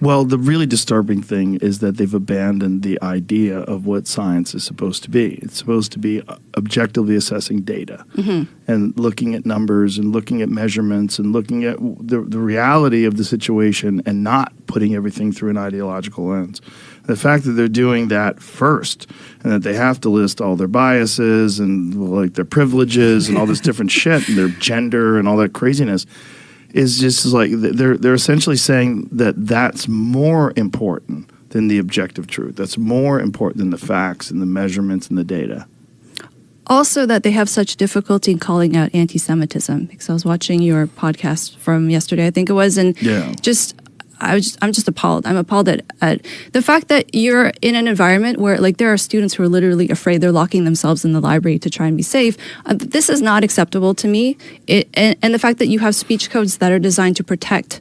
Well, the really disturbing thing is that they've abandoned the idea of what science is supposed to be. It's supposed to be objectively assessing data and looking at numbers and looking at measurements and looking at the reality of the situation and not putting everything through an ideological lens. The fact that they're doing that first and that they have to list all their biases and like their privileges and all this different shit and their gender and all that craziness is just like they're essentially saying that that's more important than the objective truth. That's more important than the facts and the measurements and the data. Also that they have such difficulty in calling out anti-Semitism, because I was watching your podcast from yesterday, I think it was, and I'm just appalled. I'm appalled at the fact that you're in an environment where like there are students who are literally afraid. They're locking themselves in the library to try and be safe. This is not acceptable to me. And the fact that you have speech codes that are designed to protect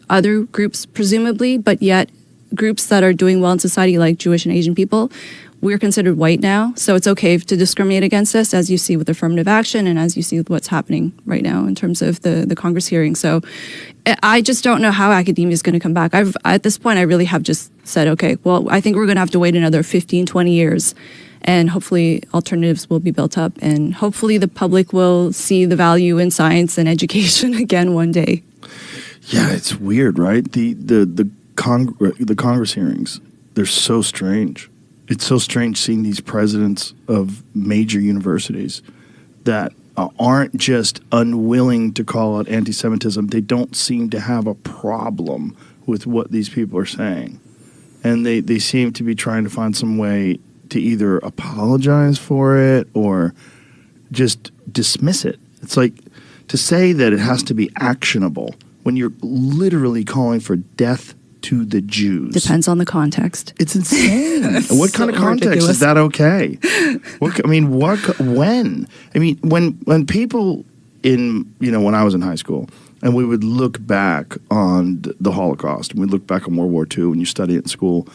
other groups, presumably, but yet groups that are doing well in society, like Jewish and Asian people, we're considered white now. So it's okay to discriminate against us, as you see with affirmative action and as you see with what's happening right now in terms of the Congress hearing. So I just don't know how academia is going to come back. At this point, I really have just said, okay, well, I think we're going to have to wait another 15, 20 years. And hopefully alternatives will be built up. And hopefully the public will see the value in science and education again one day. Yeah, it's weird, right? The Congress hearings, they're so strange. It's so strange seeing these presidents of major universities that aren't just unwilling to call out anti-Semitism. They don't seem to have a problem with what these people are saying. And they seem to be trying to find some way to either apologize for it or just dismiss it. It's like to say that it has to be actionable when you're literally calling for death to the Jews. Depends on the context. It's insane. What kind of context ridiculous. is that okay? When? I mean, when people when I was in high school and we would look back on the Holocaust and we look back on World War II and you study it in school,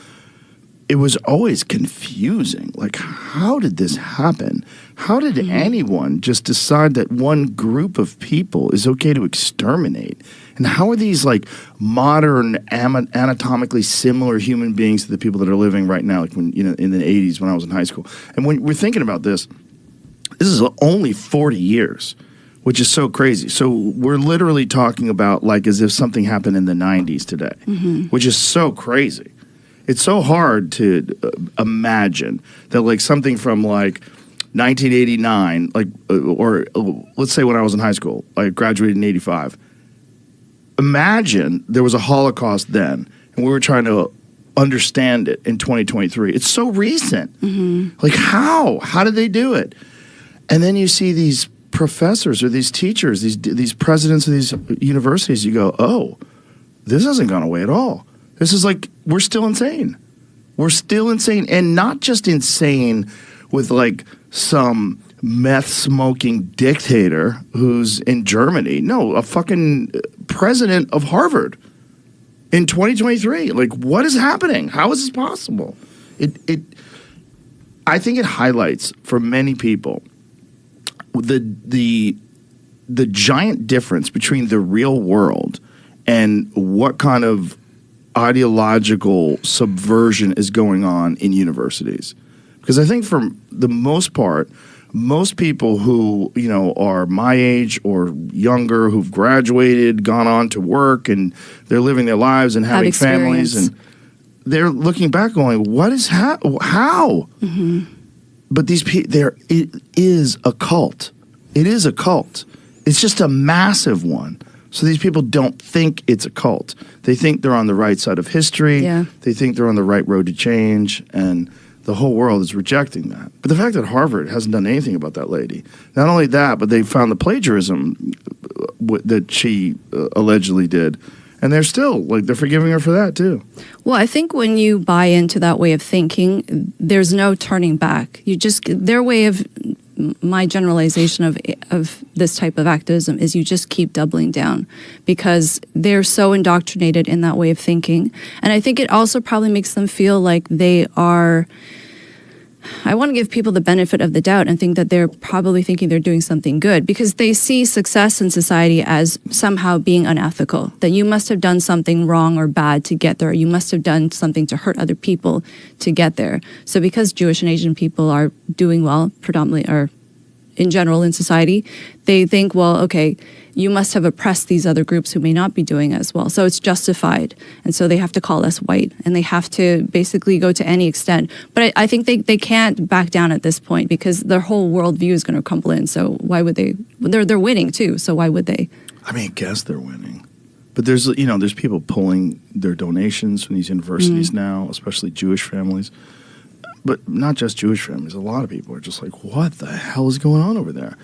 it was always confusing. Like, how did this happen? How did anyone just decide that one group of people is okay to exterminate? And how are these like modern anatomically similar human beings to the people that are living right now, like when in the 80s when I was in high school? And when we're thinking about this is only 40 years, which is so crazy. So we're literally talking about like as if something happened in the 90s today, which is so crazy. It's so hard to imagine that like something from like 1989, like or let's say when I was in high school, I graduated in 85. Imagine there was a Holocaust then, and we were trying to understand it in 2023. It's so recent. Like how? How did they do it? And then you see these professors or these teachers, these presidents of these universities. You go, oh, this hasn't gone away at all. This is like, we're still insane. We're still insane. And not just insane with like some meth-smoking dictator who's in Germany. No, a fucking president of Harvard in 2023. Like, what is happening? How is this possible? I think it highlights for many people the giant difference between the real world and what kind of ideological subversion is going on in universities. Because I think for the most part, most people who, are my age or younger, who've graduated, gone on to work, and they're living their lives and having families, and they're looking back going, what is how? But these people, it is a cult. It is a cult. It's just a massive one. So these people don't think it's a cult. They think they're on the right side of history. Yeah. They think they're on the right road to change, and the whole world is rejecting that. But the fact that Harvard hasn't done anything about that lady, not only that, but they found the plagiarism that she allegedly did, and they're still, they're forgiving her for that too. Well, I think when you buy into that way of thinking, there's no turning back. Their way of, my generalization of this type of activism is you just keep doubling down because they're so indoctrinated in that way of thinking. And I think it also probably makes them feel like they are, I want to give people the benefit of the doubt and think that they're probably thinking they're doing something good because they see success in society as somehow being unethical, that you must have done something wrong or bad to get there. You must have done something to hurt other people to get there. So because Jewish and Asian people are doing well, predominantly, or in general in society, they think, well, okay, you must have oppressed these other groups who may not be doing as well. So it's justified. And so they have to call us white, and they have to basically go to any extent. But I think they can't back down at this point because their whole worldview is going to crumble in. So why would they? They're winning too, so why would they? I mean, I guess they're winning. But there's people pulling their donations from these universities now, especially Jewish families. But not just Jewish families. A lot of people are just like, what the hell is going on over there?